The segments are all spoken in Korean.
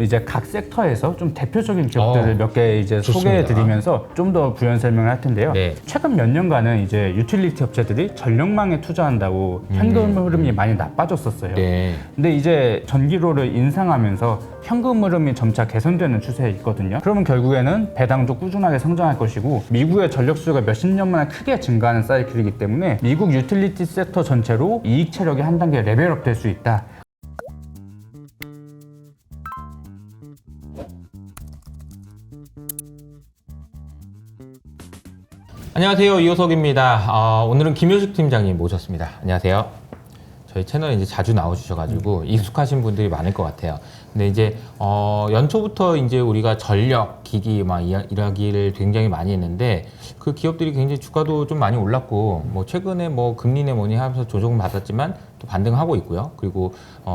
이제 각 섹터에서 좀 대표적인 기업들을 몇 개 이제 좋습니다. 소개해드리면서 좀 더 부연 설명을 할 텐데요. 네. 최근 몇 년간은 이제 유틸리티 업체들이 전력망에 투자한다고 현금 흐름이 많이 나빠졌었어요. 네. 근데 이제 전기료를 인상하면서 현금 흐름이 점차 개선되는 추세에 있거든요. 그러면 결국에는 배당도 꾸준하게 성장할 것이고 미국의 전력 수요가 몇십 년 만에 크게 증가하는 사이클이기 때문에 미국 유틸리티 섹터 전체로 이익 체력이 한 단계 레벨업 될 수 있다. 안녕하세요, 이호석입니다. 오늘은 김효식 팀장님 모셨습니다. 안녕하세요. 저희 채널에 이제 자주 나와주셔가지고 익숙하신 분들이 많을 것 같아요. 근데 이제 연초부터 이제 우리가 전력, 기기 막 이야기를 굉장히 많이 했는데 그 기업들이 굉장히 주가도 좀 많이 올랐고 뭐 최근에 뭐 금리네 뭐니 하면서 조정을 받았지만 또 반등하고 있고요. 그리고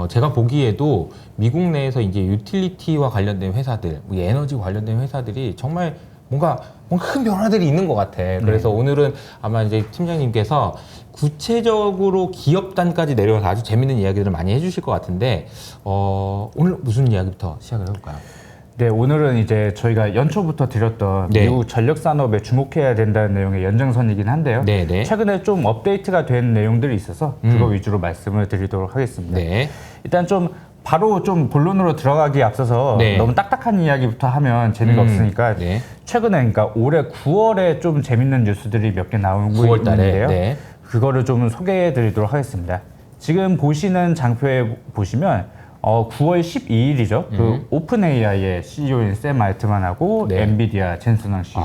제가 보기에도 미국 내에서 이제 유틸리티와 관련된 회사들, 에너지 관련된 회사들이 정말 뭔가 큰 변화들이 있는 것 같아. 그래서 오늘은 아마 이제 팀장님께서 구체적으로 기업 단까지 내려가서 아주 재밌는 이야기들을 많이 해주실 것 같은데 오늘 무슨 이야기부터 시작을 해볼까요? 네, 오늘은 이제 저희가 연초부터 드렸던 네. 미국 전력 산업에 주목해야 된다는 내용의 연장선이긴 한데요. 네네. 최근에 좀 업데이트가 된 내용들이 있어서 그거 위주로 말씀을 드리도록 하겠습니다. 네. 일단 좀 바로 좀 본론으로 들어가기에 앞서서 네. 너무 딱딱한 이야기부터 하면 재미가 없으니까 네. 최근에 그러니까 올해 9월에 좀 재밌는 뉴스들이 몇 개 나오고 9월 달에, 있는데요. 네. 그거를 좀 소개해 드리도록 하겠습니다. 지금 보시는 장표에 보시면 9월 12일이죠. 그 오픈 AI의 CEO인 샘 알트만하고 네. 엔비디아 젠슨왕 CEO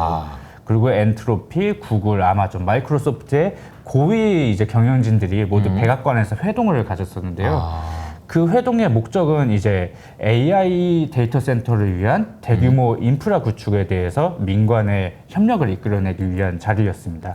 그리고 엔트로피, 구글, 아마존, 마이크로소프트의 고위 이제 경영진들이 모두 백악관에서 회동을 가졌었는데요. 그 회동의 목적은 이제 AI 데이터 센터를 위한 대규모 인프라 구축에 대해서 민관의 협력을 이끌어내기 위한 자리였습니다.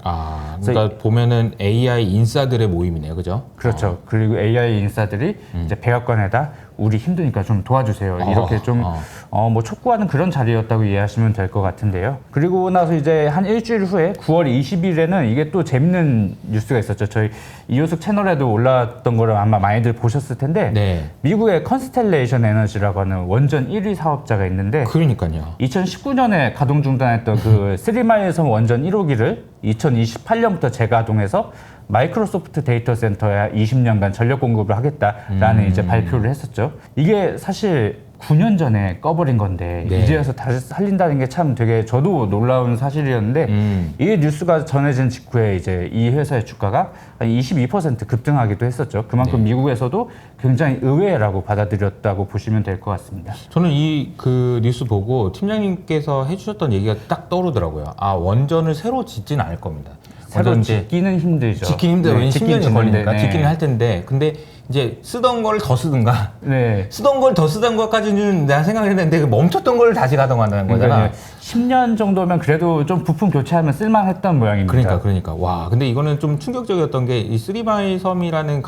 그러니까 보면은 AI 인싸들의 모임이네요, 그죠? 그렇죠. 그리고 AI 인사들이 이제 백악관에다 우리 힘드니까 좀 도와주세요. 이렇게 좀 뭐 촉구하는 그런 자리였다고 이해하시면 될 것 같은데요. 그리고 나서 이제 한 일주일 후에 9월 20일에는 이게 또 재밌는 뉴스가 있었죠. 저희 이호숙 채널에도 올라왔던 거를 아마 많이들 보셨을 텐데 네. 미국의 컨스텔레이션 에너지라고 하는 원전 1위 사업자가 있는데 그러니까요. 2019년에 가동 중단했던 그 3마일 섬 원전 1호기를 2028년부터 재가동해서 마이크로소프트 데이터 센터에 20년간 전력 공급을 하겠다라는 이제 발표를 했었죠. 이게 사실 9년 전에 꺼버린 건데 네. 이제서 다시 살린다는 게 참 되게 저도 놀라운 사실이었는데 이게 뉴스가 전해진 직후에 이제 이 회사의 주가가 한 22% 급등하기도 했었죠. 그만큼 미국에서도 굉장히 의외라고 받아들였다고 보시면 될 것 같습니다. 저는 이 그 뉴스 보고 팀장님께서 해주셨던 얘기가 딱 떠오르더라고요. 원전을 새로 짓지는 않을 겁니다. 새로 원전 이제 짓기는 힘들죠. 짓기는 힘들어요. 네, 왜냐면 짓긴 10년이 걸리니까 네. 짓기는 할 텐데 근데 이제 쓰던 걸 더 쓰든가 네. 쓰던 걸 더 쓰던 것까지는 내가 생각을 했는데 그 멈췄던 걸 다시 가동하는 거잖아. 그러니까 10년 정도면 그래도 좀 부품 교체하면 쓸만했던 모양입니다. 그러니까 와 근데 이거는 좀 충격적이었던 게 이 쓰리마일 섬이라는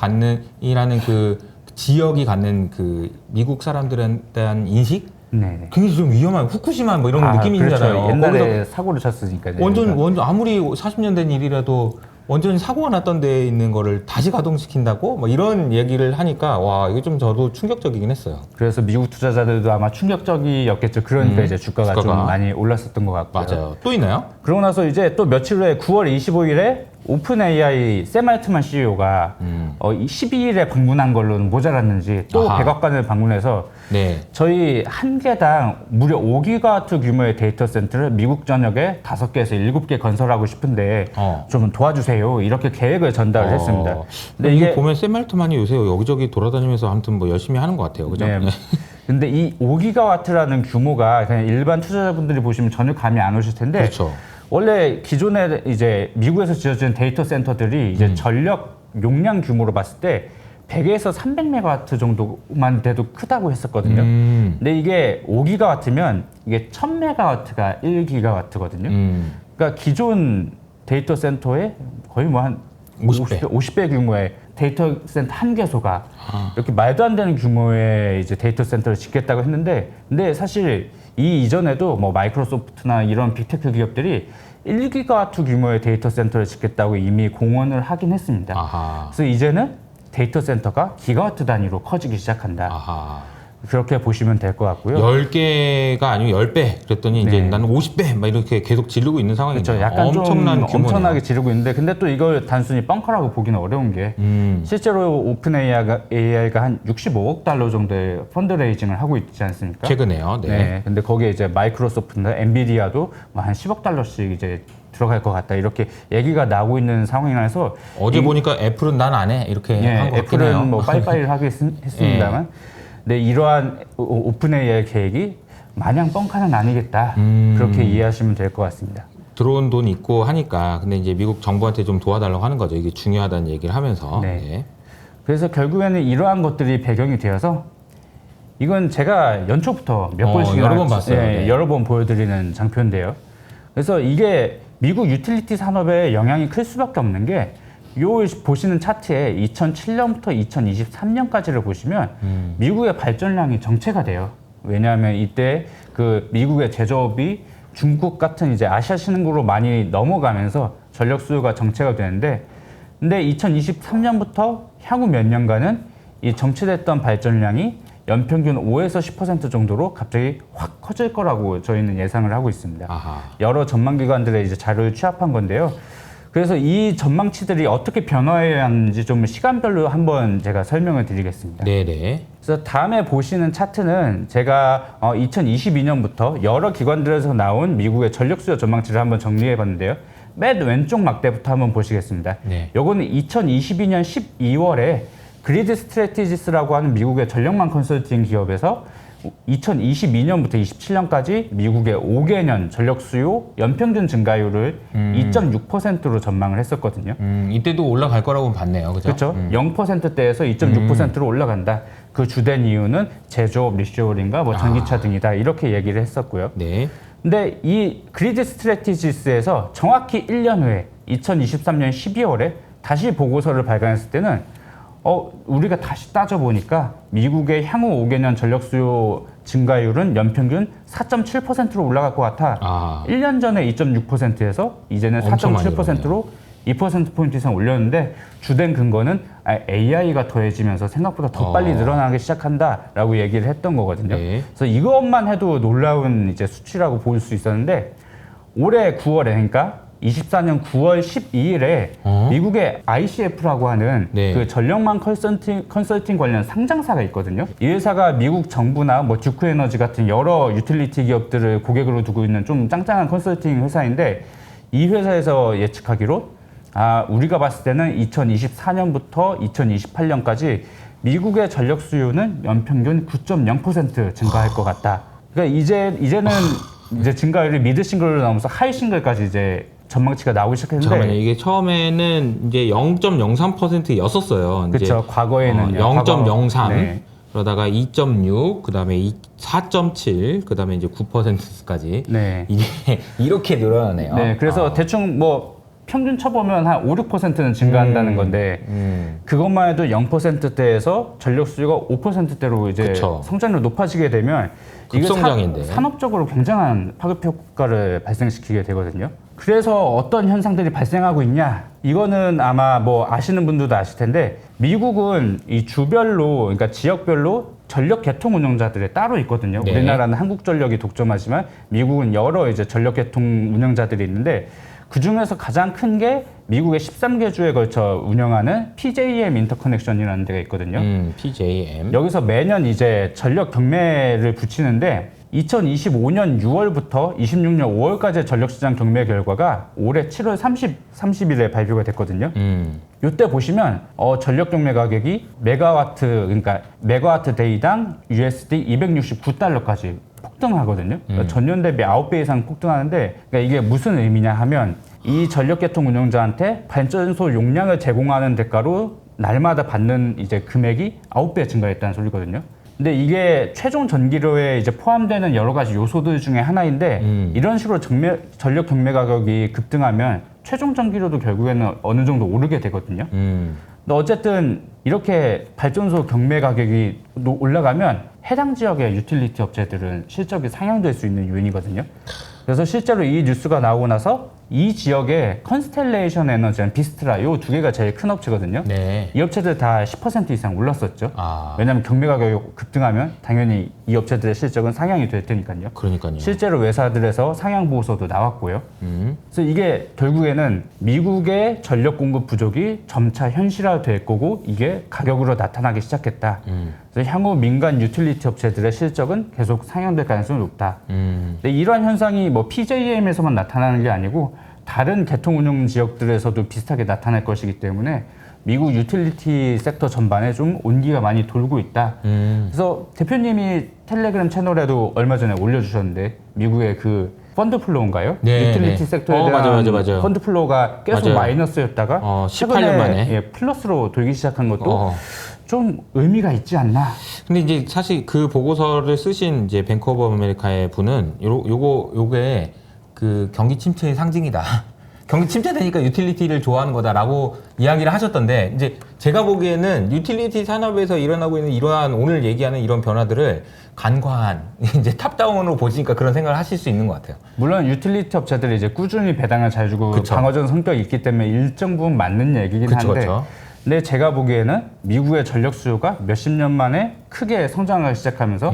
그 지역이 갖는 그 미국 사람들에 대한 인식 네. 굉장히 좀 위험한 후쿠시마 뭐 이런 느낌이잖아요. 그렇죠. 옛날에 사고를 쳤으니까요. 원전 아무리 40년 된 일이라도 원전 사고가 났던 데에 있는 거를 다시 가동시킨다고 뭐 이런 얘기를 하니까 와 이게 좀 저도 충격적이긴 했어요. 그래서 미국 투자자들도 아마 충격적이었겠죠. 그러니까 이제 주가가 좀 많이 올랐었던 것 같고요. 맞아요. 또 있나요? 그러고 나서 이제 또 며칠 후에 9월 25일에 오픈 AI 샘 알트만 CEO가 12일에 방문한 걸로는 모자랐는지 또 백악관을 방문해서 네. 저희 한 개당 무려 5기가와트 규모의 데이터 센터를 미국 전역에 5개에서 7개 건설하고 싶은데 좀 도와주세요. 이렇게 계획을 전달을 했습니다. 근데 이게 보면 샘 알트만이 요새 여기저기 돌아다니면서 아무튼 뭐 열심히 하는 것 같아요. 그죠? 네. 근데 이 5기가와트라는 규모가 그냥 일반 투자자분들이 보시면 전혀 감이 안 오실 텐데 그렇죠. 원래 기존에 이제 미국에서 지어진 데이터 센터들이 이제 전력 용량 규모로 봤을 때 100에서 300메가와트 정도만 돼도 크다고 했었거든요. 근데 이게 5기가와트면 이게 1000메가와트가 1기가와트거든요. 그러니까 기존 데이터 센터의 거의 뭐 한 50배 규모의 데이터 센터 한 개소가 이렇게 말도 안 되는 규모의 이제 데이터 센터를 짓겠다고 했는데 근데 사실 이 이전에도 뭐 마이크로소프트나 이런 빅테크 기업들이 1기가와트 규모의 데이터 센터를 짓겠다고 이미 공언을 하긴 했습니다. 그래서 이제는 데이터 센터가 기가와트 단위로 커지기 시작한다. 그렇게 보시면 될 것 같고요. 10개가 아니고 10배 그랬더니 이제 네. 나는 50배 막 이렇게 계속 지르고 있는 상황이죠. 그렇죠. 약간 엄청난 좀 규모네요. 엄청나게 지르고 있는데 근데 또 이걸 단순히 벙커라고 보기는 어려운 게 실제로 오픈 AI가 한 65억 달러 정도의 펀드레이징을 하고 있지 않습니까? 최근에요. 네. 네. 근데 거기에 이제 마이크로소프트나 엔비디아도 뭐 한 10억 달러씩 이제 들어갈 것 같다 이렇게 얘기가 나오고 있는 상황이라서 어제 보니까 애플은 난 안 해 이렇게 예, 한 것 같긴 해요. 애플은 뭐 빠이빠이 하겠습니다만 네, 이러한 오픈 AI 계획이 마냥 뻥카는 아니겠다 그렇게 이해하시면 될 것 같습니다. 들어온 돈 있고 하니까 근데 이제 미국 정부한테 좀 도와달라고 하는 거죠. 이게 중요하다는 얘기를 하면서. 네. 네. 그래서 결국에는 이러한 것들이 배경이 되어서 이건 제가 연초부터 몇 번씩 여러 번 봤어요. 네. 여러 번 보여드리는 장표인데요. 그래서 이게 미국 유틸리티 산업에 영향이 클 수밖에 없는 게 요 보시는 차트에 2007년부터 2023년까지를 보시면 미국의 발전량이 정체가 돼요. 왜냐하면 이때 그 미국의 제조업이 중국 같은 이제 아시아 신흥국으로 많이 넘어가면서 전력 수요가 정체가 되는데 근데 2023년부터 향후 몇 년간은 이 정체됐던 발전량이 연평균 5에서 10% 정도로 갑자기 확 커질 거라고 저희는 예상을 하고 있습니다. 아하. 여러 전망기관들의 이제 자료를 취합한 건데요. 그래서 이 전망치들이 어떻게 변화해야 하는지 좀 시간별로 한번 제가 설명을 드리겠습니다. 네네. 그래서 다음에 보시는 차트는 제가 2022년부터 여러 기관들에서 나온 미국의 전력 수요 전망치를 한번 정리해 봤는데요. 맨 왼쪽 막대부터 한번 보시겠습니다. 네. 요거는 2022년 12월에 그리드 스트래티지스라고 하는 미국의 전력망 컨설팅 기업에서 2022년부터 27년까지 미국의 5개년 전력 수요 연평균 증가율을 2.6%로 전망을 했었거든요. 이때도 올라갈 거라고 봤네요. 그죠? 그렇죠. 0%대에서 2.6%로 올라간다. 그 주된 이유는 제조업 리쇼어링과 뭐 전기차 등이다. 이렇게 얘기를 했었고요. 네. 근데 이 그리드 스트래티지스에서 정확히 1년 후에 2023년 12월에 다시 보고서를 발간했을 때는 우리가 다시 따져보니까 미국의 향후 5개년 전력 수요 증가율은 연평균 4.7%로 올라갈 것 같아. 아. 1년 전에 2.6%에서 이제는 엄청 많이 4.7%로 2%포인트 이상 올렸는데 주된 근거는 AI가 더해지면서 생각보다 더 빨리 늘어나기 시작한다라고 얘기를 했던 거거든요. 네. 그래서 이것만 해도 놀라운 이제 수치라고 볼 수 있었는데 올해 9월에 그러니까 24년 9월 12일에 미국의 ICF라고 하는 네. 그 전력망 컨설팅 관련 상장사가 있거든요. 이 회사가 미국 정부나 뭐 듀크 에너지 같은 여러 유틸리티 기업들을 고객으로 두고 있는 좀 짱짱한 컨설팅 회사인데 이 회사에서 예측하기로 우리가 봤을 때는 2024년부터 2028년까지 미국의 전력 수요는 연평균 9.0% 증가할 것 같다. 그러니까 이제는 이제 증가율이 미드 싱글로 나오면서 하이 싱글까지 이제 전망치가 나오기 시작했는데 잠깐만요. 이게 처음에는 이제 0.03%였었어요. 그렇죠. 과거에는 0.03 네. 그러다가 2.6 그다음에 4.7 그다음에 이제 9%까지 네. 이게 이렇게 늘어나네요. 네. 그래서 대충 뭐 평균 쳐보면 한 5, 6%는 증가한다는 건데 그것만 해도 0%대에서 전력 수요가 5%대로 이제 그쵸. 성장률이 높아지게 되면 이게 급성장인데. 산업적으로 굉장한 파급 효과를 발생시키게 되거든요. 그래서 어떤 현상들이 발생하고 있냐? 이거는 아마 뭐 아시는 분들도 아실 텐데 미국은 이 주별로 그러니까 지역별로 전력 개통 운영자들이 따로 있거든요. 네. 우리나라는 한국전력이 독점하지만 미국은 여러 이제 전력 개통 운영자들이 있는데 그 중에서 가장 큰 게 미국의 13개 주에 걸쳐 운영하는 PJM 인터커넥션이라는 데가 있거든요. PJM. 여기서 매년 이제 전력 경매를 붙이는데 2025년 6월부터 26년 5월까지의 전력시장 경매 결과가 올해 7월 30일에 발표가 됐거든요. 이때 보시면 전력 경매 가격이 그러니까 메가와트 데이당 USD 269달러까지 폭등하거든요. 그러니까 전년 대비 9배 이상 폭등하는데 그러니까 이게 무슨 의미냐 하면 이 전력계통 운영자한테 발전소 용량을 제공하는 대가로 날마다 받는 이제 금액이 9배 증가했다는 소리거든요. 근데 이게 최종 전기료에 이제 포함되는 여러 가지 요소들 중에 하나인데 이런 식으로 전력 경매 가격이 급등하면 최종 전기료도 결국에는 어느 정도 오르게 되거든요. 근데 어쨌든 이렇게 발전소 경매 가격이 올라가면 해당 지역의 유틸리티 업체들은 실적이 상향될 수 있는 요인이거든요. 그래서 실제로 이 뉴스가 나오고 나서 이 지역에 컨스텔레이션 에너지랑 비스트라 이 두 개가 제일 큰 업체거든요. 네. 이 업체들 다 10% 이상 올랐었죠. 아, 왜냐하면 경매 가격이 급등하면 당연히 이 업체들의 실적은 상향이 될 테니까요. 그러니까요. 실제로 외사들에서 상향 보고서도 나왔고요. 그래서 이게 결국에는 미국의 전력 공급 부족이 점차 현실화될 거고 이게 가격으로 나타나기 시작했다. 그래서 향후 민간 유틸리티 업체들의 실적은 계속 상향될 가능성이 높다. 근데 이러한 현상이 뭐 PJM에서만 나타나는 게 아니고 다른 개통 운용 지역들에서도 비슷하게 나타날 것이기 때문에 미국 유틸리티 섹터 전반에 좀 온기가 많이 돌고 있다. 그래서 대표님이 텔레그램 채널에도 얼마 전에 올려주셨는데 미국의 그 펀드 플로우인가요? 네, 유틸리티 네. 섹터에 대한 맞아. 펀드 플로우가 계속 맞아요. 마이너스였다가 18년 최근에 만에. 예, 플러스로 돌기 시작한 것도 좀 의미가 있지 않나. 근데 이제 사실 그 보고서를 쓰신 이제 뱅크 오브 아메리카의 분은 요게 그 경기 침체의 상징이다. 경기 침체되니까 유틸리티를 좋아하는 거다라고 이야기를 하셨던데 이제 제가 보기에는 유틸리티 산업에서 일어나고 있는 이러한 오늘 얘기하는 이런 변화들을 간과한 이제 탑다운으로 보시니까 그런 생각을 하실 수 있는 것 같아요. 물론 유틸리티 업체들이 이제 꾸준히 배당을 잘 주고 그쵸. 방어전 성격이 있기 때문에 일정 부분 맞는 얘기긴 한데 그쵸. 근데 제가 보기에는 미국의 전력 수요가 몇십 년 만에 크게 성장하기 시작하면서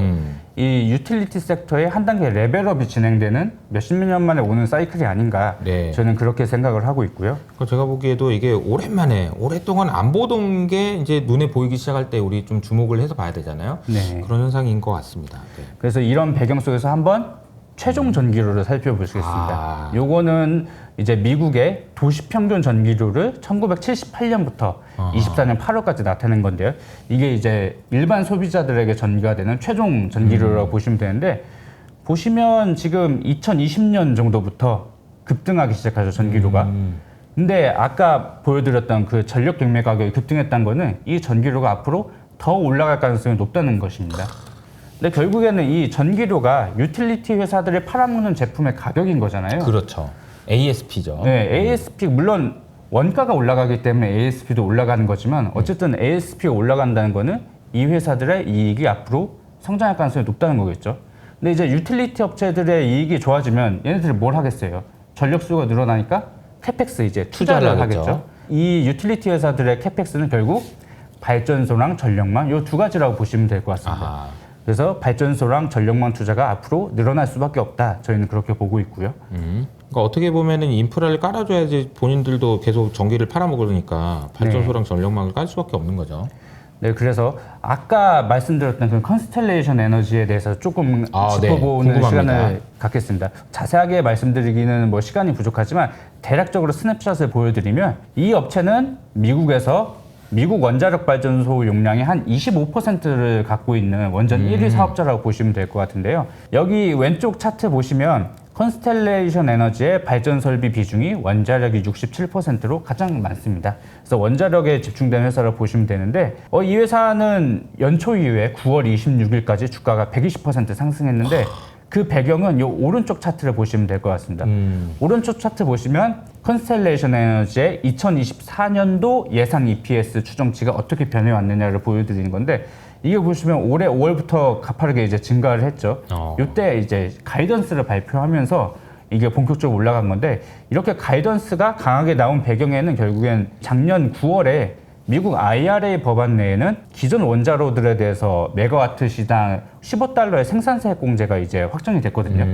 이 유틸리티 섹터의 한 단계 레벨업이 진행되는 몇십 년 만에 오는 사이클이 아닌가 네. 저는 그렇게 생각을 하고 있고요. 제가 보기에도 이게 오랜만에 오랫동안 안 보던 게 이제 눈에 보이기 시작할 때 우리 좀 주목을 해서 봐야 되잖아요. 네. 그런 현상인 것 같습니다. 네. 그래서 이런 배경 속에서 한번 최종 전기료를 살펴보시겠습니다. 요거는 이제 미국의 도시 평균 전기료를 1978년부터 24년 8월까지 나타낸 건데요. 이게 이제 일반 소비자들에게 전기가 되는 최종 전기료라고 보시면 되는데 보시면 지금 2020년 정도부터 급등하기 시작하죠, 전기료가. 근데 아까 보여드렸던 그 전력 경매 가격이 급등했다는 거는 이 전기료가 앞으로 더 올라갈 가능성이 높다는 것입니다. 근데 결국에는 이 전기료가 유틸리티 회사들이 팔아먹는 제품의 가격인 거잖아요. 그렇죠. ASP죠. 네, ASP 물론 원가가 올라가기 때문에 ASP도 올라가는 거지만 어쨌든 ASP가 올라간다는 거는 이 회사들의 이익이 앞으로 성장할 가능성이 높다는 거겠죠. 근데 이제 유틸리티 업체들의 이익이 좋아지면 얘네들이 뭘 하겠어요? 전력 수요가 늘어나니까 캐펙스 이제 투자를 하겠죠. 이 유틸리티 회사들의 캐펙스는 결국 발전소랑 전력망 이 두 가지라고 보시면 될 것 같습니다. 아. 그래서 발전소랑 전력망 투자가 앞으로 늘어날 수밖에 없다. 저희는 그렇게 보고 있고요. 그러니까 어떻게 보면은 인프라를 깔아줘야지 본인들도 계속 전기를 팔아먹으니까 발전소랑 전력망을 깔 수밖에 없는 거죠. 네, 그래서 아까 말씀드렸던 그 컨스텔레이션 에너지에 대해서 조금 짚어보는 궁금합니다. 시간을 갖겠습니다. 자세하게 말씀드리기는 뭐 시간이 부족하지만 대략적으로 스냅샷을 보여드리면 이 업체는 미국에서 미국 원자력 발전소 용량의 한 25%를 갖고 있는 원전 1위 사업자라고 보시면 될 것 같은데요. 여기 왼쪽 차트 보시면 컨스텔레이션 에너지의 발전 설비 비중이 원자력이 67%로 가장 많습니다. 그래서 원자력에 집중된 회사를 보시면 되는데 이 회사는 연초 이후에 9월 26일까지 주가가 120% 상승했는데 그 배경은 이 오른쪽 차트를 보시면 될 것 같습니다. 오른쪽 차트 보시면 컨스텔레이션 에너지의 2024년도 예상 EPS 추정치가 어떻게 변해왔느냐를 보여드리는 건데 이게 보시면 올해 5월부터 가파르게 이제 증가를 했죠. 이때 이제 가이던스를 발표하면서 이게 본격적으로 올라간 건데 이렇게 가이던스가 강하게 나온 배경에는 결국엔 작년 9월에 미국 IRA 법안 내에는 기존 원자로들에 대해서 메가와트 시당 15달러의 생산세 공제가 이제 확정이 됐거든요.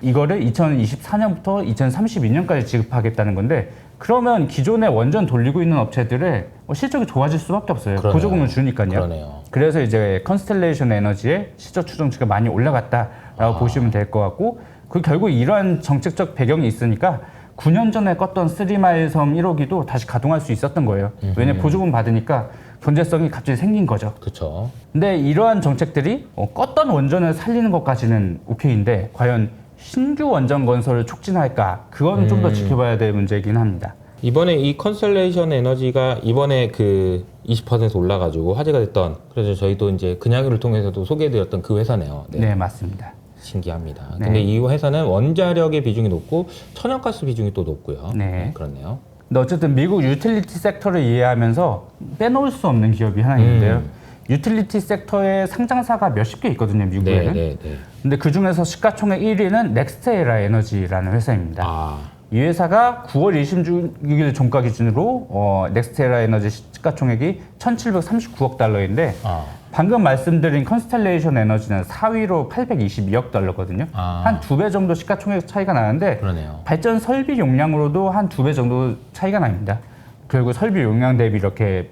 이거를 2024년부터 2032년까지 지급하겠다는 건데 그러면 기존에 원전 돌리고 있는 업체들의 실적이 좋아질 수밖에 없어요. 그러네요. 보조금을 주니까요. 그러네요. 그래서 이제 컨스텔레이션 에너지의 실적 추정치가 많이 올라갔다라고 보시면 될 것 같고 그 결국 이러한 정책적 배경이 있으니까 9년 전에 껐던 쓰리마일 섬 1호기도 다시 가동할 수 있었던 거예요. 왜냐면 보조금 받으니까 경제성이 갑자기 생긴 거죠. 그렇죠. 근데 이러한 정책들이 껐던 원전을 살리는 것까지는 오케이인데 과연 신규 원전 건설을 촉진할까? 그건 좀 더 지켜봐야 될 문제이긴 합니다. 이번에 이 컨스텔레이션 에너지가 이번에 그 20% 올라가지고 화제가 됐던 그래서 저희도 이제 근양을 통해서도 소개해드렸던 그 회사네요. 네, 맞습니다. 신기합니다. 네. 근데 이 회사는 원자력의 비중이 높고 천연가스 비중이 또 높고요. 네. 그렇네요. 근데 어쨌든 미국 유틸리티 섹터를 이해하면서 빼놓을 수 없는 기업이 하나 있는데요. 유틸리티 섹터의 상장사가 몇십 개 있거든요, 미국에는. 네. 근데 그 중에서 시가총액 1위는 넥스테라 에너지라는 회사입니다. 이 회사가 9월 26일 종가 기준으로 넥스테라 에너지 시가총액이 1,739억 달러인데 방금 말씀드린 컨스텔레이션 에너지는 4위로 822억 달러거든요. 한 2배 정도 시가총액 차이가 나는데 그러네요. 발전 설비 용량으로도 한 2배 정도 차이가 납니다. 결국 설비 용량 대비 이렇게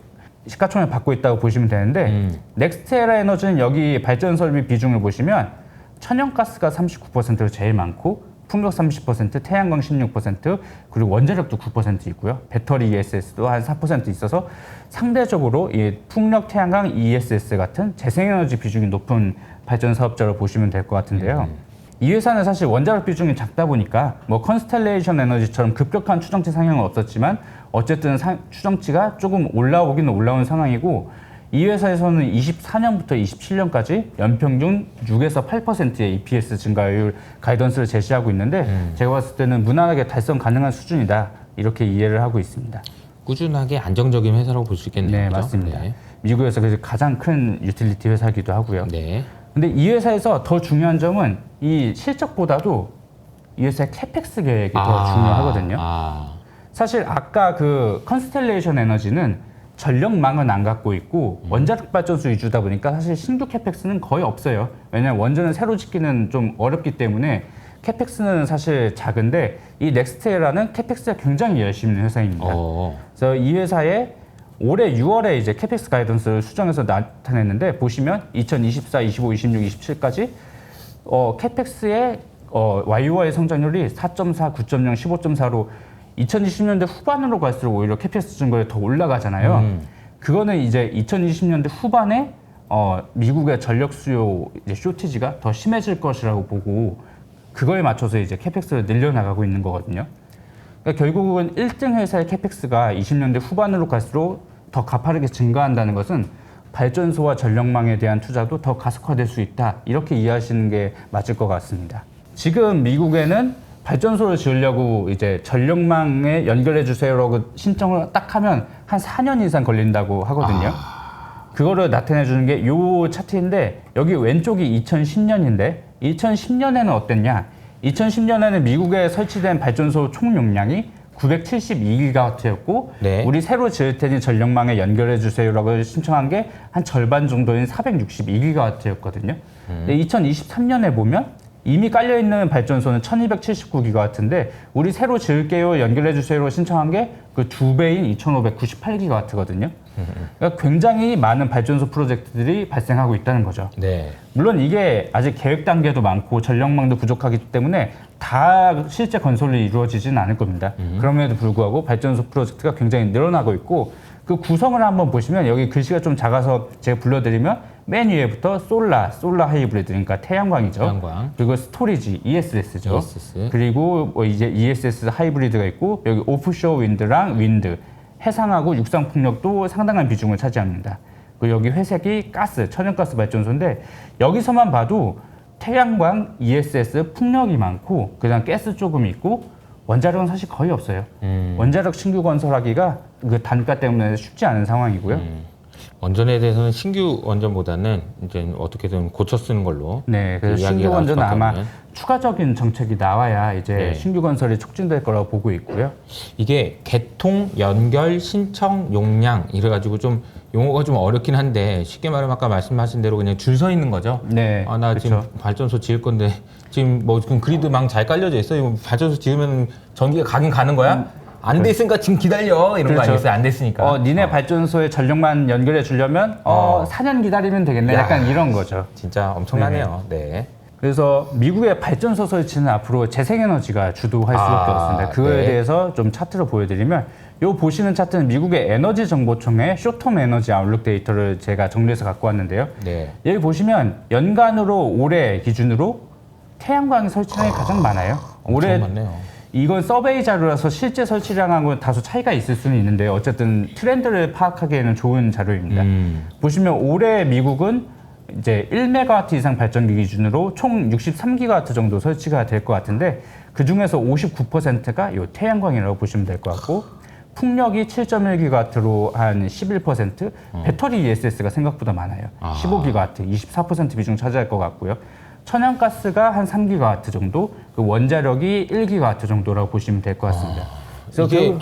시가총액 받고 있다고 보시면 되는데 넥스테라 에너지는 여기 발전 설비 비중을 보시면 천연가스가 39%로 제일 많고 풍력 30%, 태양광 16%, 그리고 원자력도 9% 있고요. 배터리 ESS도 한 4% 있어서 상대적으로 이 풍력, 태양광, ESS 같은 재생에너지 비중이 높은 발전 사업자로 보시면 될 것 같은데요. 이 회사는 사실 원자력 비중이 작다 보니까 뭐 컨스텔레이션 에너지처럼 급격한 추정치 상향은 없었지만 어쨌든 추정치가 조금 올라오기는 올라온 상황이고 이 회사에서는 24년부터 27년까지 연평균 6에서 8%의 EPS 증가율 가이던스를 제시하고 있는데 제가 봤을 때는 무난하게 달성 가능한 수준이다 이렇게 이해를 하고 있습니다. 꾸준하게 안정적인 회사라고 볼 수 있겠네요. 네, 그죠? 맞습니다. 네. 미국에서 가장 큰 유틸리티 회사이기도 하고요. 네. 근데 이 회사에서 더 중요한 점은 이 실적보다도 이 회사의 캐펙스 계획이 더 중요하거든요. 사실 아까 그 컨스텔레이션 에너지는 전력망은 안 갖고 있고 원자력 발전소 위주다 보니까 사실 신규 캐펙스는 거의 없어요. 왜냐하면 원전을 새로 짓기는 좀 어렵기 때문에 캐펙스는 사실 작은데 이 넥스테라는 캐펙스가 굉장히 열심히 있는 회사입니다. 그래서 이 회사에 올해 6월에 이제 캐펙스 가이던스를 수정해서 나타냈는데 보시면 2024, 25, 26, 27까지 캐펙스의 YOY 성장률이 4.4, 9.0, 15.4로 2020년대 후반으로 갈수록 오히려 캐펙스 증가율이 더 올라가잖아요. 그거는 이제 2020년대 후반에 미국의 전력 수요 이제 쇼티지가 더 심해질 것이라고 보고 그거에 맞춰서 이제 캐펙스를 늘려나가고 있는 거거든요. 그러니까 결국은 1등 회사의 캐펙스가 20년대 후반으로 갈수록 더 가파르게 증가한다는 것은 발전소와 전력망에 대한 투자도 더 가속화될 수 있다. 이렇게 이해하시는 게 맞을 것 같습니다. 지금 미국에는 발전소를 지으려고 이제 전력망에 연결해 주세요라고 신청을 딱 하면 한 4년 이상 걸린다고 하거든요. 그거를 나타내 주는 게 요 차트인데 여기 왼쪽이 2010년인데 2010년에는 어땠냐? 2010년에는 미국에 설치된 발전소 총 용량이 972기가와트였고 네. 우리 새로 지을 테니 전력망에 연결해 주세요라고 신청한 게 한 절반 정도인 462기가와트였거든요. 근데 2023년에 보면 이미 깔려있는 발전소는 1279기가와트인데 우리 새로 지을게요 연결해주세요로 신청한 게 그 2배인 2598기가와트거든요. 그러니까 굉장히 많은 발전소 프로젝트들이 발생하고 있다는 거죠. 네. 물론 이게 아직 계획 단계도 많고 전력망도 부족하기 때문에 다 실제 건설이 이루어지지는 않을 겁니다. 그럼에도 불구하고 발전소 프로젝트가 굉장히 늘어나고 있고 그 구성을 한번 보시면 여기 글씨가 좀 작아서 제가 불러드리면 맨 위에부터 솔라 하이브리드, 그러니까 태양광이죠. 태양광. 그리고 스토리지, ESS죠. ESS. 그리고 뭐 이제 ESS 하이브리드가 있고 여기 오프쇼어 윈드랑 윈드, 해상하고 육상 풍력도 상당한 비중을 차지합니다. 그리고 여기 회색이 가스, 천연가스 발전소인데 여기서만 봐도 태양광, ESS, 풍력이 많고 그다음 가스 조금 있고 원자력은 사실 거의 없어요. 원자력 신규 건설하기가 그 단가 때문에 쉽지 않은 상황이고요. 원전에 대해서는 신규 원전보다는 이제 어떻게든 고쳐 쓰는 걸로. 네, 그래서 이야기가 신규 원전은 나올 수밖에 아마 없는. 추가적인 정책이 나와야 이제 네. 신규 건설이 촉진될 거라고 보고 있고요. 이게 개통, 연결, 신청, 용량 이래가지고 좀 용어가 좀 어렵긴 한데 쉽게 말하면 아까 말씀하신 대로 그냥 줄 서 있는 거죠. 네, 나 지금 그쵸. 발전소 지을 건데 지금 뭐 지금 그리드망 잘 깔려져 있어. 이거 발전소 지으면 전기가 가긴 가는 거야? 안 됐으니까 지금 기다려 이런 거 그렇죠. 아니겠어요? 안 됐으니까. 니네 발전소에 전력만 연결해 주려면 4년 기다리면 되겠네. 야. 약간 이런 거죠. 진짜 엄청나네요. 네. 그래서 미국의 발전소 설치는 앞으로 재생에너지가 주도할 수밖에 없습니다. 그거에 네. 대해서 좀 차트로 보여드리면 요 보시는 차트는 미국의 에너지 정보청의 쇼텀 에너지 아웃룩 데이터를 제가 정리해서 갖고 왔는데요. 네. 여기 보시면 연간으로 올해 기준으로 태양광 설치량이 가장 많아요. 올해 엄청 많네요. 이건 서베이 자료라서 실제 설치량하고 다소 차이가 있을 수는 있는데 어쨌든 트렌드를 파악하기에는 좋은 자료입니다. 보시면 올해 미국은 이제 1메가와트 이상 발전기 기준으로 총 63기가와트 정도 설치가 될 것 같은데 그 중에서 59%가 요 태양광이라고 보시면 될 것 같고 풍력이 7.1기가와트로 한 11%, 배터리 ESS가 생각보다 많아요. 15기가와트, 24% 비중 차지할 것 같고요. 천연가스가 한 3기가와트 정도, 그 원자력이 1기가와트 정도라고 보시면 될 것 같습니다. 그래서 이게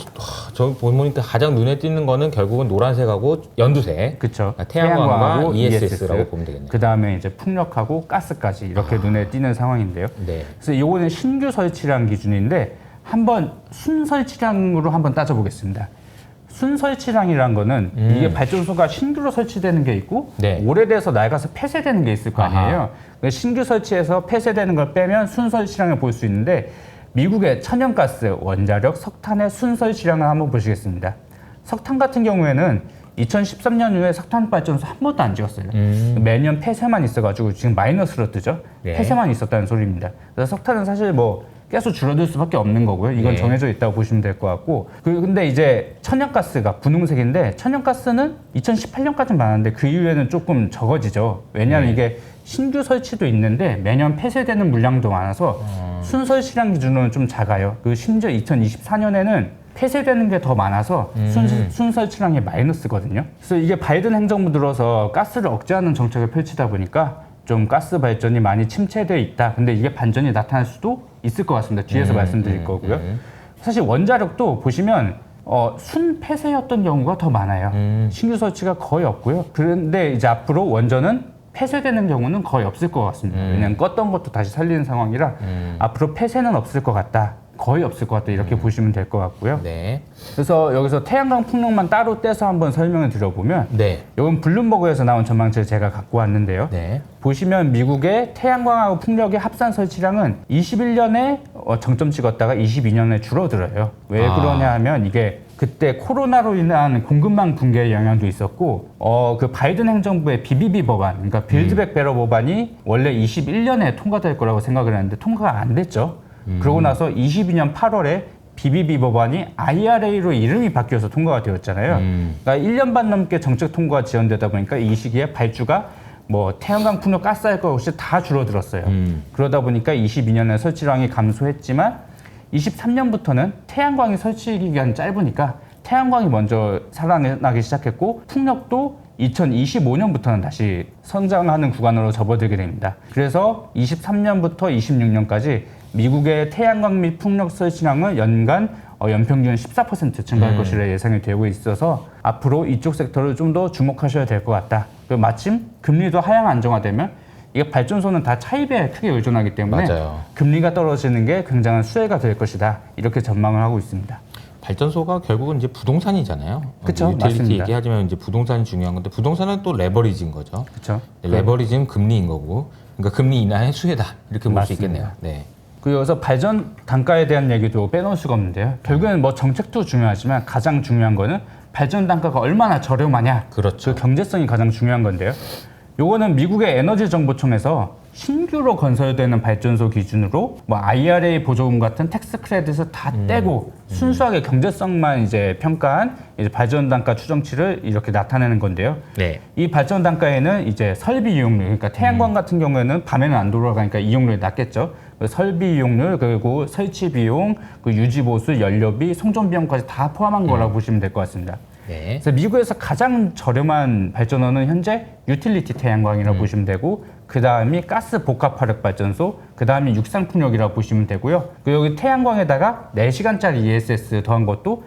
저 보니까 가장 눈에 띄는 거는 결국은 노란색하고 연두색. 그렇죠. 태양광과 ESS라고 보면 되겠네요. 그 다음에 이제 풍력하고 가스까지 이렇게 눈에 띄는 상황인데요. 네. 그래서 이거는 신규 설치량 기준인데 한번 순설치량으로 한번 따져보겠습니다. 순설치량이란 거는 이게 발전소가 신규로 설치되는 게 있고 네. 오래돼서 낡아서 폐쇄되는 게 있을 거 아니에요. 그러니까 신규 설치해서 폐쇄되는 걸 빼면 순설치량을 볼 수 있는데 미국의 천연가스, 원자력, 석탄의 순설치량을 한번 보시겠습니다. 석탄 같은 경우에는 2013년 이후에 석탄 발전소 한 번도 안 지었어요. 매년 폐쇄만 있어가지고 지금 마이너스로 뜨죠. 네. 폐쇄만 있었다는 소리입니다. 그래서 석탄은 사실 뭐 계속 줄어들 수밖에 없는 거고요. 이건 네. 정해져 있다고 보시면 될 것 같고. 근데 이제 천연가스가 분홍색인데 천연가스는 2018년까지 많았는데 그 이후에는 조금 적어지죠. 왜냐하면 이게 신규 설치도 있는데 매년 폐쇄되는 물량도 많아서 순설치량 기준으로는 좀 작아요. 심지어 2024년에는 폐쇄되는 게 더 많아서 순설치량이 마이너스거든요. 그래서 이게 바이든 행정부 들어서 가스를 억제하는 정책을 펼치다 보니까 좀 가스 발전이 많이 침체돼 있다. 근데 이게 반전이 나타날 수도 있을 것 같습니다. 뒤에서 말씀드릴 거고요. 사실 원자력도 보시면 순폐쇄였던 경우가 더 많아요. 신규 설치가 거의 없고요. 그런데 이제 앞으로 원전은 폐쇄되는 경우는 거의 없을 것 같습니다. 왜냐하면 껐던 것도 다시 살리는 상황이라 앞으로 폐쇄는 없을 것 같다. 거의 없을 것 같다. 이렇게 보시면 될 것 같고요. 네. 그래서 여기서 태양광 풍력만 따로 떼서 한번 설명을 드려보면 네. 이건 블룸버그에서 나온 전망치를 제가 갖고 왔는데요. 네. 보시면 미국의 태양광하고 풍력의 합산 설치량은 21년에 정점 찍었다가 22년에 줄어들어요. 왜 그러냐 하면 이게 그때 코로나로 인한 공급망 붕괴의 영향도 있었고 그 바이든 행정부의 BBB 법안, 그러니까 빌드백 베러 법안이 원래 21년에 통과될 거라고 생각을 했는데 통과가 안 됐죠. 그러고 나서 22년 8월에 BBB 법안이 IRA로 이름이 바뀌어서 통과가 되었잖아요. 그러니까 1년 반 넘게 정책 통과가 지연되다 보니까 이 시기에 발주가 뭐 태양광, 풍력, 가스할 것 없이 다 줄어들었어요. 그러다 보니까 22년에 설치량이 감소했지만 23년부터는 태양광이 설치 기간이 짧으니까 태양광이 먼저 살아나기 시작했고 풍력도 2025년부터는 다시 성장하는 구간으로 접어들게 됩니다. 그래서 23년부터 26년까지 미국의 태양광 및 풍력 설치량은 연간 연평균 14% 증가할 것이라 예상이 되고 있어서 앞으로 이쪽 섹터를 좀 더 주목하셔야 될 것 같다. 그리고 마침 금리도 하향 안정화되면 이게 발전소는 다 차입에 크게 의존하기 때문에 맞아요. 금리가 떨어지는 게 굉장한 수혜가 될 것이다. 이렇게 전망을 하고 있습니다. 발전소가 결국은 이제 부동산이잖아요. 그쵸, 유틸리티 맞습니다. 얘기하지만 이제 부동산이 중요한 건데 부동산은 또 레버리지인 거죠. 그렇죠. 레버리지는 금리인 거고, 그러니까 금리 인하의 수혜다 이렇게 볼 수 맞습니다. 있겠네요. 네. 그리고 여기서 발전 단가에 대한 얘기도 빼놓을 수가 없는데요. 결국에는 뭐 정책도 중요하지만 가장 중요한 거는 발전 단가가 얼마나 저렴하냐. 그렇죠. 그 경제성이 가장 중요한 건데요. 요거는 미국의 에너지정보청에서 신규로 건설되는 발전소 기준으로 뭐 IRA 보조금 같은 텍스 크레딧을 다 떼고 순수하게 경제성만 이제 평가한 이제 발전 단가 추정치를 이렇게 나타내는 건데요. 네. 이 발전 단가에는 이제 설비 이용률, 그러니까 태양광 같은 경우에는 밤에는 안 돌아가니까 이용률이 낮겠죠. 설비 이용률, 그리고 설치 비용, 그 유지 보수, 연료비, 송전 비용까지 다 포함한 거라고 보시면 될 것 같습니다. 네. 그래서 미국에서 가장 저렴한 발전원은 현재 유틸리티 태양광이라고 보시면 되고 그 다음이 가스 복합 화력 발전소, 그 다음이 육상풍력이라고 보시면 되고요. 그리고 여기 태양광에다가 4시간짜리 ESS 더한 것도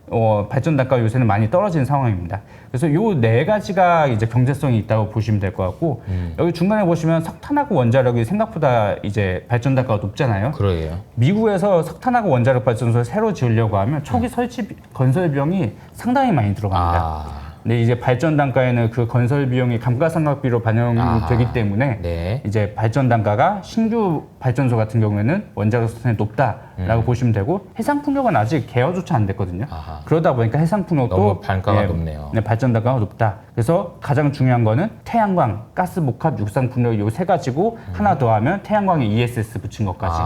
발전 단가 요새는 많이 떨어진 상황입니다. 그래서 요 4가지가 이제 경제성이 있다고 보시면 될 것 같고 여기 중간에 보시면 석탄하고 원자력이 생각보다 이제 발전 단가가 높잖아요. 그러게요. 미국에서 석탄하고 원자력 발전소를 새로 지으려고 하면 초기 설치 건설 비용이 상당히 많이 들어갑니다. 근데 이제 발전 단가에는 그 건설 비용이 감가상각비로 반영되기 때문에 네. 이제 발전 단가가 신규 발전소 같은 경우에는 원자력 석탄이 높다라고 보시면 되고 해상풍력은 아직 개화조차 안 됐거든요. 그러다 보니까 해상풍력도 너무 단가가 높네요. 네, 발전 단가가 높다. 그래서 가장 중요한 거는 태양광, 가스복합, 육상풍력 요 3가지고 하나 더하면 태양광에 ESS 붙인 것까지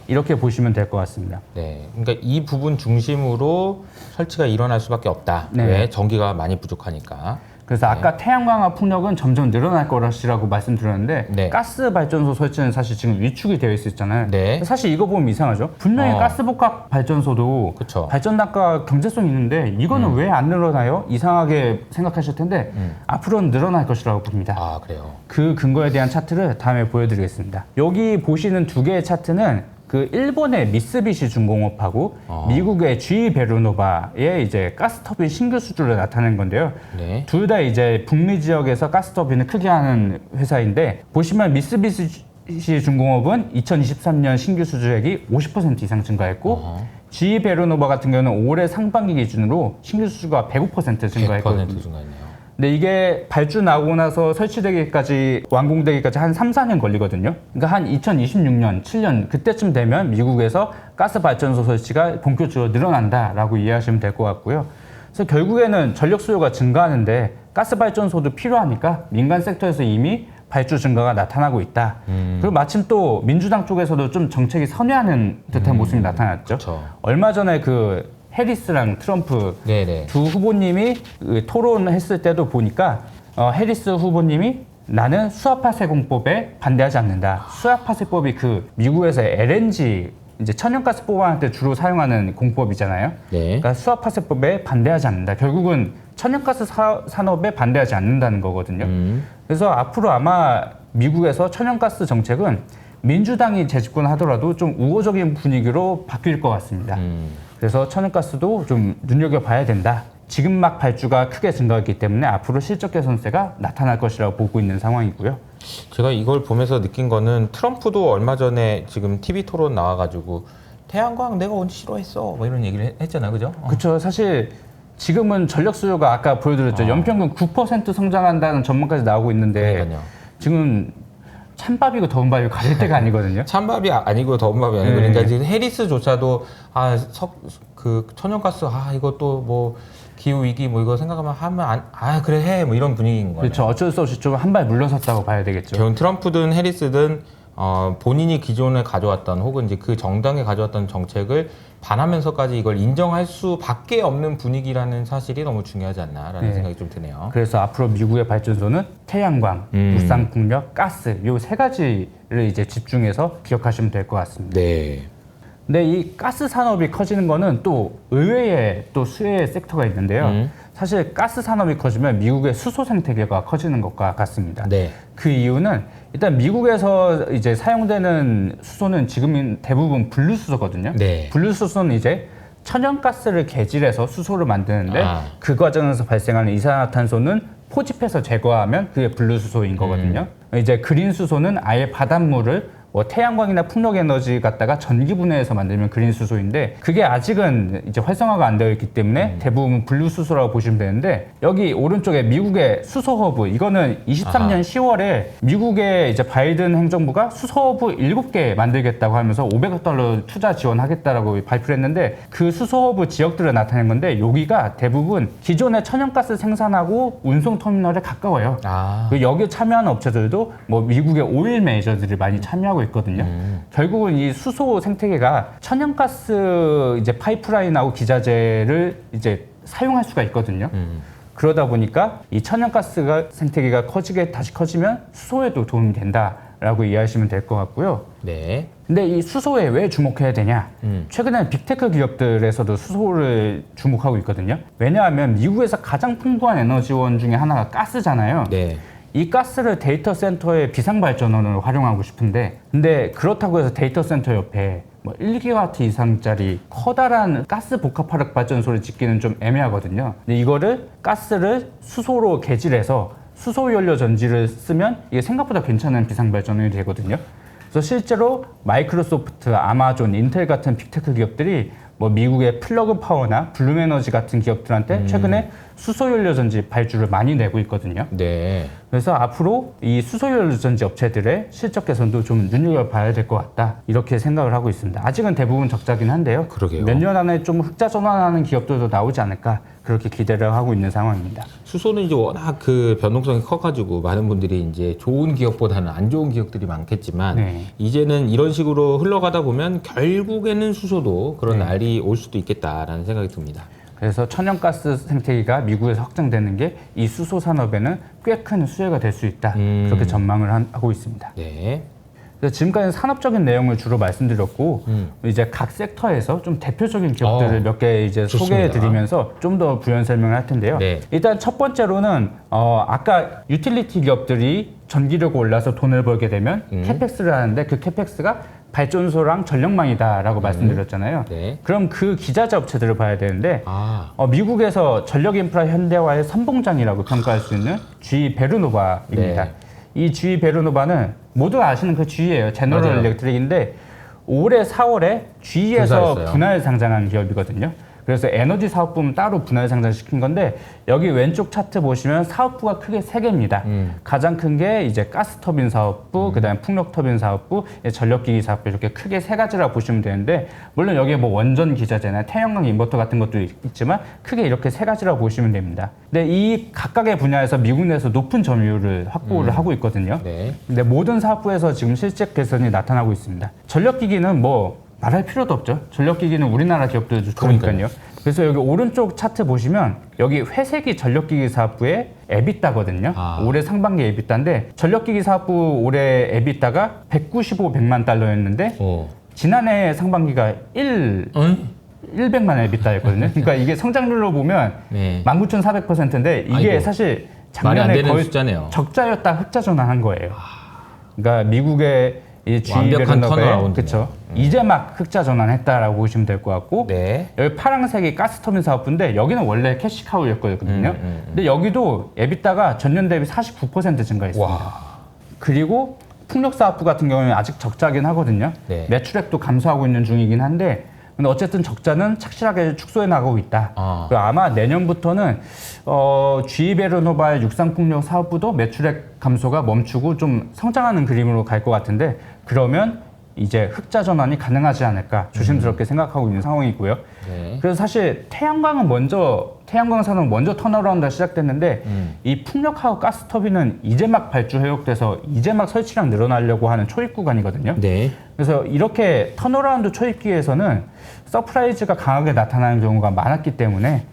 이렇게 보시면 될 것 같습니다. 네. 그러니까 이 부분 중심으로 설치가 일어날 수밖에 없다. 네. 왜? 전기가 많이 부족하니까. 그래서 아까 태양광과 풍력은 점점 늘어날 것이라고 말씀드렸는데 네. 가스 발전소 설치는 사실 지금 위축이 되어 있었잖아요. 네. 사실 이거 보면 이상하죠. 분명히 가스복합 발전소도 그쵸. 발전 단가 경제성이 있는데 이거는 왜 안 늘어나요? 이상하게 생각하실 텐데 앞으로는 늘어날 것이라고 봅니다. 아, 그래요. 그 근거에 대한 차트를 다음에 보여드리겠습니다. 여기 보시는 두 개의 차트는 그 일본의 미쓰비시 중공업하고 미국의 GE 베르노바의 이제 가스터빈 신규 수주를 나타낸 건데요. 네. 둘 다 이제 북미 지역에서 가스터빈을 크게 하는 회사인데 보시면 미쓰비시 중공업은 2023년 신규 수주액이 50% 이상 증가했고 GE 베르노바 같은 경우는 올해 상반기 기준으로 신규 수주가 105% 증가했거든요. 100% 증가했네요. 근데 이게 발주 나오고 나서 설치되기까지 완공되기까지 한 3, 4년 걸리거든요. 그러니까 한 2026년, 7년 그때쯤 되면 미국에서 가스 발전소 설치가 본격적으로 늘어난다라고 이해하시면 될 것 같고요. 그래서 결국에는 전력 수요가 증가하는데 가스 발전소도 필요하니까 민간 섹터에서 이미 발주 증가가 나타나고 있다. 그리고 마침 또 민주당 쪽에서도 좀 정책이 선회하는 듯한 모습이 나타났죠. 그쵸. 얼마 전에 그 해리스랑 트럼프 네네. 두 후보님이 토론했을 때도 보니까 해리스 후보님이 나는 수압파쇄 공법에 반대하지 않는다. 수압파쇄법이 그 미국에서 LNG 이제 천연가스 뽑아낼 때 주로 사용하는 공법이잖아요. 네. 그러니까 수압파쇄법에 반대하지 않는다. 결국은 천연가스 산업에 반대하지 않는다는 거거든요. 그래서 앞으로 아마 미국에서 천연가스 정책은 민주당이 재집권하더라도 좀 우호적인 분위기로 바뀔 것 같습니다. 그래서 천연가스도 좀 눈여겨봐야 된다. 지금 막 발주가 크게 증가했기 때문에 앞으로 실적 개선세가 나타날 것이라고 보고 있는 상황이고요. 제가 이걸 보면서 느낀 거는 트럼프도 얼마 전에 지금 TV 토론 나와가지고 태양광 내가 언제 싫어했어 뭐 이런 얘기를 했잖아요, 그죠? 그렇죠. 사실 지금은 전력 수요가 아까 보여드렸죠. 연평균 9% 성장한다는 전망까지 나오고 있는데 그러니까요. 지금 찬밥이고 더운 밥이 가릴 때가 아니거든요. 찬밥이 아니고 더운 밥이 아니고 네. 그러니까 지금 해리스조차도 그 천연가스 이것도 뭐 기후 위기 뭐 이거 생각하면 그래 해 뭐 이런 분위기인 거예요. 그렇죠. 어쩔 수 없이 좀 한 발 물러섰다고 봐야 되겠죠. 결국 트럼프든 해리스든 본인이 기존에 가져왔던 혹은 이제 그 정당에 가져왔던 정책을 반하면서까지 이걸 인정할 수밖에 없는 분위기라는 사실이 너무 중요하지 않나라는 네. 생각이 좀 드네요. 그래서 앞으로 미국의 발전소는 태양광, 부산 풍력, 가스 요 세 가지를 이제 집중해서 기억하시면 될 것 같습니다. 네. 근데 이 가스 산업이 커지는 거는 또 의외의 또 수혜의 섹터가 있는데요. 사실 가스 산업이 커지면 미국의 수소 생태계가 커지는 것과 같습니다. 네. 그 이유는 일단 미국에서 이제 사용되는 수소는 지금 대부분 분류수소거든요. 네. 분류수소는 이제 천연가스를 개질해서 수소를 만드는데 그 과정에서 발생하는 이산화탄소는 포집해서 제거하면 그게 분류수소인 거거든요. 이제 그린수소는 아예 바닷물을 뭐 태양광이나 풍력 에너지 갖다가 전기 분해해서 만들면 그린 수소인데 그게 아직은 이제 활성화가 안 되어 있기 때문에 대부분 분류 수소라고 보시면 되는데 여기 오른쪽에 미국의 수소 허브 이거는 23년 10월에 미국의 이제 바이든 행정부가 수소 허브 7개 만들겠다고 하면서 $500억 달러 투자 지원하겠다라고 발표를 했는데 그 수소 허브 지역들을 나타낸 건데 여기가 대부분 기존의 천연가스 생산하고 운송 터미널에 가까워요. 그리고 여기에 참여하는 업체들도 뭐 미국의 오일 메이저들이 많이 참여하고 있거든요. 결국은 이 수소 생태계가 천연가스 이제 파이프라인하고 기자재를 이제 사용할 수가 있거든요. 그러다 보니까 이 천연가스가 생태계가 다시 커지면 수소에도 도움이 된다라고 이해하시면 될 것 같고요. 네. 근데 이 수소에 왜 주목해야 되냐? 최근에 빅테크 기업들에서도 수소를 주목하고 있거든요. 왜냐하면 미국에서 가장 풍부한 에너지원 중에 하나가 가스잖아요. 네. 이 가스를 데이터 센터의 비상발전원으로 활용하고 싶은데 근데 그렇다고 해서 데이터 센터 옆에 뭐 1기가와트 이상짜리 커다란 가스 복합화력 발전소를 짓기는 좀 애매하거든요. 근데 이거를 가스를 수소로 개질해서 수소 연료 전지를 쓰면 이게 생각보다 괜찮은 비상발전원이 되거든요. 그래서 실제로 마이크로소프트, 아마존, 인텔 같은 빅테크 기업들이 뭐 미국의 플러그 파워나 블룸에너지 같은 기업들한테 최근에 수소연료 전지 발주를 많이 내고 있거든요. 네. 그래서 앞으로 이 수소연료 전지 업체들의 실적 개선도 좀 눈여겨봐야 될 것 같다. 이렇게 생각을 하고 있습니다. 아직은 대부분 적자긴 한데요. 그러게요. 몇 년 안에 좀 흑자 전환하는 기업들도 나오지 않을까 그렇게 기대를 하고 있는 상황입니다. 수소는 이제 워낙 그 변동성이 커가지고 많은 분들이 이제 좋은 기업보다는 안 좋은 기업들이 많겠지만 네. 이제는 이런 식으로 흘러가다 보면 결국에는 수소도 그런 네. 날이 올 수도 있겠다라는 생각이 듭니다. 그래서 천연가스 생태계가 미국에서 확장되는 게 이 수소 산업에는 꽤 큰 수혜가 될 수 있다. 그렇게 전망을 하고 있습니다. 네. 그래서 지금까지 산업적인 내용을 주로 말씀드렸고 이제 각 섹터에서 좀 대표적인 기업들을 몇 개 이제 소개해드리면서 좀 더 부연 설명을 할 텐데요. 네. 일단 첫 번째로는 아까 유틸리티 기업들이 전기료가 올라서 돈을 벌게 되면 캐펙스를 하는데 그 캐펙스가 발전소랑 전력망이다라고 말씀드렸잖아요. 네. 그럼 그 기자재 업체들을 봐야 되는데 미국에서 전력 인프라 현대화의 선봉장이라고 평가할 수 있는 GE 베르노바입니다. 네. 이 GE 베르노바는 모두 아시는 그 GE예요. 제너럴 맞아요. 일렉트릭인데 올해 4월에 GE에서 분사했어요. 분할 상장한 기업이거든요. 그래서 에너지 사업부는 따로 분할 상장시킨 건데 여기 왼쪽 차트 보시면 사업부가 크게 3개입니다. 가장 큰 게 이제 가스터빈 사업부, 그다음에 풍력터빈 사업부, 전력기기 사업부 이렇게 크게 3가지라고 보시면 되는데 물론 여기에 뭐 원전 기자재나 태양광 인버터 같은 것도 있지만 크게 이렇게 3가지라고 보시면 됩니다. 근데 이 각각의 분야에서 미국 내에서 높은 점유율을 확보를 하고 있거든요. 네. 근데 모든 사업부에서 지금 실적 개선이 나타나고 있습니다. 전력기기는 뭐 말할 필요도 없죠. 전력기기는 우리나라 기업들도 좋으니까요. 그래서 여기 오른쪽 차트 보시면 여기 회색이 전력기기 사업부의 에비타거든요. 올해 상반기 에비타인데 전력기기 사업부 올해 에비타가 195,100만 달러였는데 지난해 상반기가 100만 에비타였거든요. 그러니까 이게 성장률로 보면 19,400%인데 이게 아이고, 사실 말이 안 작년에 되는 거의 숫자네요. 적자였다 흑자 전환한 거예요. 그러니까 미국의 이 완벽한 턴어라운드네요. 그렇죠. 이제 막 흑자 전환했다라고 보시면 될 것 같고 네. 여기 파란색이 가스터빈 사업부인데 여기는 원래 캐시카우였거든요. 근데 여기도 에비타가 전년 대비 49% 증가했습니다. 그리고 풍력 사업부 같은 경우는 아직 적자긴 하거든요. 네. 매출액도 감소하고 있는 중이긴 한데 근데 어쨌든 적자는 착실하게 축소해 나가고 있다. 그리고 아마 내년부터는 GE 베르노바의 육상풍력 사업부도 매출액 감소가 멈추고 좀 성장하는 그림으로 갈 것 같은데 그러면 이제 흑자 전환이 가능하지 않을까 조심스럽게 생각하고 있는 상황이고요. 네. 그래서 사실 태양광 산업 먼저 턴어라운드가 시작됐는데 이 풍력하고 가스터빈은 이제 막 발주 회복돼서 이제 막 설치량 늘어나려고 하는 초입 구간이거든요. 네. 그래서 이렇게 턴어라운드 초입기에서는 서프라이즈가 강하게 나타나는 경우가 많았기 때문에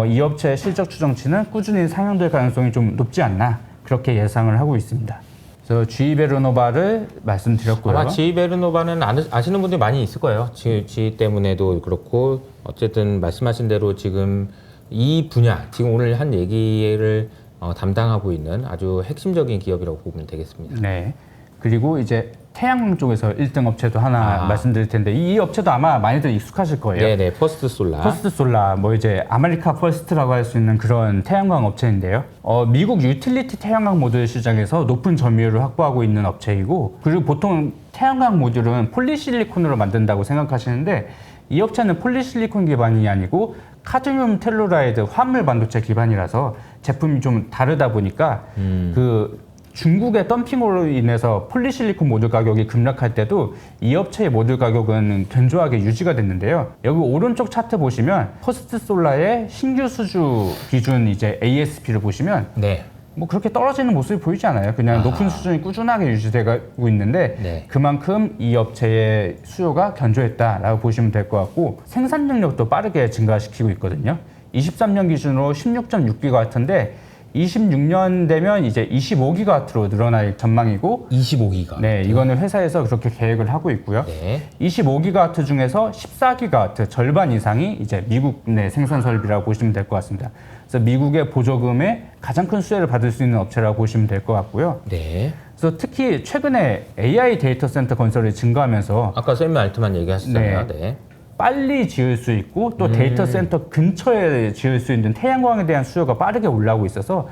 이 업체의 실적 추정치는 꾸준히 상향될 가능성이 좀 높지 않나 그렇게 예상을 하고 있습니다. 그래서 GE 베르노바를 말씀드렸고요. 아마 GE 베르노바는 아시는 분들이 많이 있을 거예요. GE 때문에도 그렇고 어쨌든 말씀하신 대로 지금 이 분야 지금 오늘 한 얘기를 담당하고 있는 아주 핵심적인 기업이라고 보면 되겠습니다. 네. 그리고 이제 태양광 쪽에서 1등 업체도 하나 말씀드릴 텐데 이 업체도 아마 많이들 익숙하실 거예요. 네네, 퍼스트 솔라. 퍼스트 솔라, 뭐 이제 아메리카 퍼스트라고 할 수 있는 그런 태양광 업체인데요. 미국 유틸리티 태양광 모듈 시장에서 높은 점유율을 확보하고 있는 업체이고, 그리고 보통 태양광 모듈은 폴리실리콘으로 만든다고 생각하시는데 이 업체는 폴리실리콘 기반이 아니고 카드뮴 텔루라이드 화합물 반도체 기반이라서 제품이 좀 다르다 보니까 그 중국의 덤핑으로 인해서 폴리실리콘 모듈 가격이 급락할 때도 이 업체의 모듈 가격은 견조하게 유지가 됐는데요. 여기 오른쪽 차트 보시면 퍼스트 솔라의 신규 수주 기준 이제 ASP를 보시면 네. 뭐 그렇게 떨어지는 모습이 보이지 않아요. 그냥 높은 수준이 꾸준하게 유지되고 있는데 네. 그만큼 이 업체의 수요가 견조했다라고 보시면 될 것 같고 생산 능력도 빠르게 증가시키고 있거든요. 23년 기준으로 16.6GW인데 26년 되면 이제 25GW로 늘어날 전망이고 25기가. 네, 이거는 회사에서 그렇게 계획을 하고 있고요. 네. 25GW 중에서 14GW 절반 이상이 이제 미국 내 생산 설비라고 보시면 될 것 같습니다. 그래서 미국의 보조금에 가장 큰 수혜를 받을 수 있는 업체라고 보시면 될 것 같고요. 네. 그래서 특히 최근에 AI 데이터 센터 건설이 증가하면서 아까 샘 알트만 얘기하셨잖아요. 네. 빨리 지을 수 있고 또 데이터 센터 근처에 지을 수 있는 태양광에 대한 수요가 빠르게 올라오고 있어서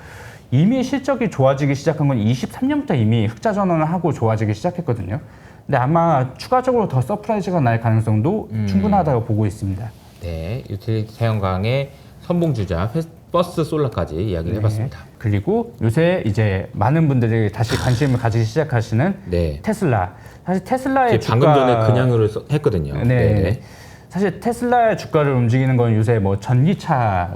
이미 실적이 좋아지기 시작한 건 23년부터 이미 흑자 전환을 하고 좋아지기 시작했거든요. 근데 아마 추가적으로 더 서프라이즈가 날 가능성도 충분하다고 보고 있습니다. 네. 유틸리티 태양광의 선봉주자 퍼스트 솔라까지 이야기를 해봤습니다. 그리고 요새 이제 많은 분들이 다시 관심을 가지기 시작하시는 네. 테슬라. 사실 테슬라의 주가 방금 전에 그냥으로 했거든요. 네. 네네. 사실 테슬라의 주가를 움직이는 건 요새 뭐 전기차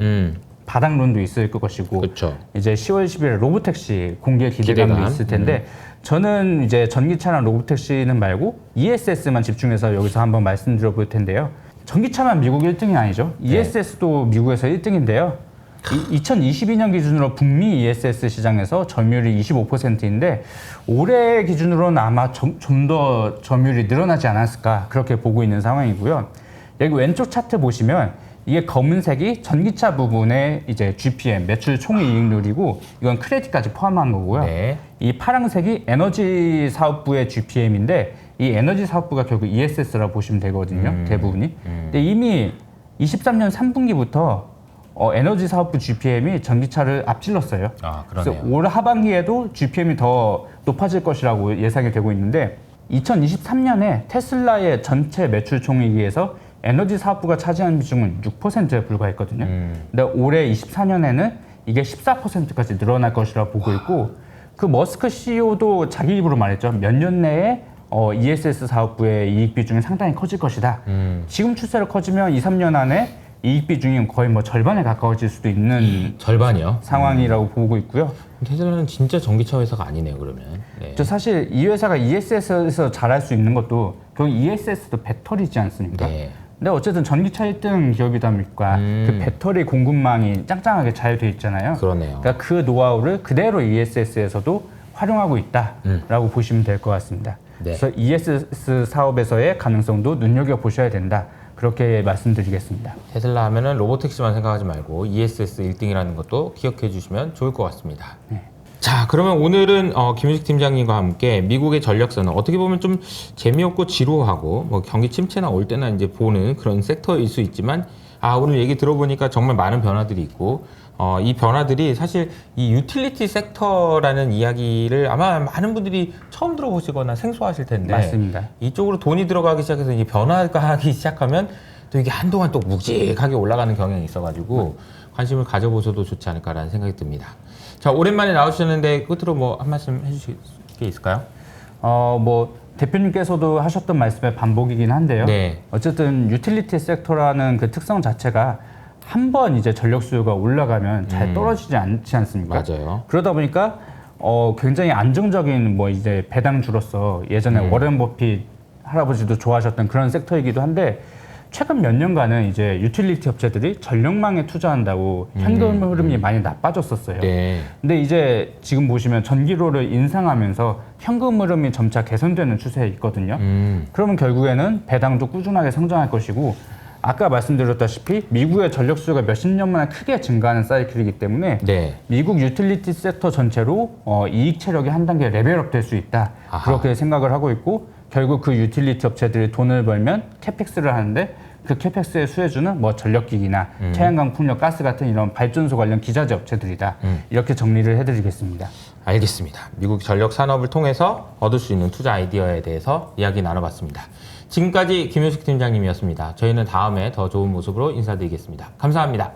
바닥론도 있을 것이고 그렇죠. 이제 10월 10일 로보택시 공개 기대감도 기대감. 있을 텐데 저는 이제 전기차랑 로보택시는 말고 ESS만 집중해서 여기서 한번 말씀드려 볼 텐데요. 전기차만 미국 1등이 아니죠. ESS도 미국에서 1등인데요. 2022년 기준으로 북미 ESS 시장에서 점유율이 25%인데 올해 기준으로는 아마 좀 더 점유율이 늘어나지 않았을까 그렇게 보고 있는 상황이고요. 여기 왼쪽 차트 보시면 이게 검은색이 전기차 부분의 이제 GPM 매출 총이익률이고 이건 크레딧까지 포함한 거고요. 네. 이 파란색이 에너지 사업부의 GPM인데 이 에너지 사업부가 결국 ESS라고 보시면 되거든요. 대부분이. 근데 이미 23년 3분기부터 에너지 사업부 GPM이 전기차를 앞질렀어요. 아, 그래서 그러네요. 올 하반기에도 GPM이 더 높아질 것이라고 예상이 되고 있는데 2023년에 테슬라의 전체 매출 총액에서 에너지 사업부가 차지하는 비중은 6%에 불과했거든요. 근데 올해 24년에는 이게 14%까지 늘어날 것이라고 보고 있고 그 머스크 CEO도 자기 입으로 말했죠. 몇 년 내에 ESS 사업부의 이익 비중이 상당히 커질 것이다. 지금 추세로 커지면 2, 3년 안에 이익 비중이 거의 뭐 절반에 가까워질 수도 있는 절반이요? 상황이라고 보고 있고요. 테슬라는 진짜 전기차 회사가 아니네요, 그러면. 네. 저 사실 이 회사가 ESS에서 잘할 수 있는 것도 결국 ESS도 배터리지 않습니까? 네. 근데 어쨌든 전기차 1등 기업이다 보니까 그 배터리 공급망이 짱짱하게 잘 돼 있잖아요. 그러네요. 그러니까 그 노하우를 그대로 ESS에서도 활용하고 있다라고 보시면 될 것 같습니다. 네. 그래서 ESS 사업에서의 가능성도 눈여겨 보셔야 된다. 그렇게 말씀드리겠습니다. 테슬라 하면은 로보택시만 생각하지 말고 ESS 1등이라는 것도 기억해 주시면 좋을 것 같습니다. 자, 그러면 오늘은 김유식 팀장님과 함께 미국의 전력선은 어떻게 보면 좀 재미없고 지루하고 뭐 경기 침체나 올 때나 이제 보는 그런 섹터일 수 있지만 오늘 얘기 들어보니까 정말 많은 변화들이 있고 이 변화들이 사실 이 유틸리티 섹터라는 이야기를 아마 많은 분들이 처음 들어보시거나 생소하실 텐데 맞습니다. 이쪽으로 돈이 들어가기 시작해서 이제 변화가 하기 시작하면 또 이게 한동안 또 묵직하게 올라가는 경향이 있어가지고 관심을 가져보셔도 좋지 않을까라는 생각이 듭니다. 자, 오랜만에 나오셨는데 끝으로 뭐 한 말씀 해주실 게 있을까요? 뭐 대표님께서도 하셨던 말씀의 반복이긴 한데요. 네. 어쨌든 유틸리티 섹터라는 그 특성 자체가 한 번 이제 전력 수요가 올라가면 잘 떨어지지 않지 않습니까? 맞아요. 그러다 보니까 굉장히 안정적인 뭐 이제 배당주로서 예전에 워렌 버핏 할아버지도 좋아하셨던 그런 섹터이기도 한데 최근 몇 년간은 이제 유틸리티 업체들이 전력망에 투자한다고 현금 흐름이 많이 나빠졌었어요. 네. 근데 이제 지금 보시면 전기료를 인상하면서 현금 흐름이 점차 개선되는 추세에 있거든요. 그러면 결국에는 배당도 꾸준하게 성장할 것이고 아까 말씀드렸다시피 미국의 전력 수요가 몇십 년 만에 크게 증가하는 사이클이기 때문에 네. 미국 유틸리티 섹터 전체로 이익 체력이 한 단계 레벨업 될 수 있다. 아하. 그렇게 생각을 하고 있고 결국 그 유틸리티 업체들이 돈을 벌면 캐펙스를 하는데 그 캐펙스의 수혜주는 뭐 전력기기나 태양광, 풍력, 가스 같은 이런 발전소 관련 기자재 업체들이다. 이렇게 정리를 해드리겠습니다. 알겠습니다. 미국 전력 산업을 통해서 얻을 수 있는 투자 아이디어에 대해서 이야기 나눠봤습니다. 지금까지 김효식 팀장님이었습니다. 저희는 다음에 더 좋은 모습으로 인사드리겠습니다. 감사합니다.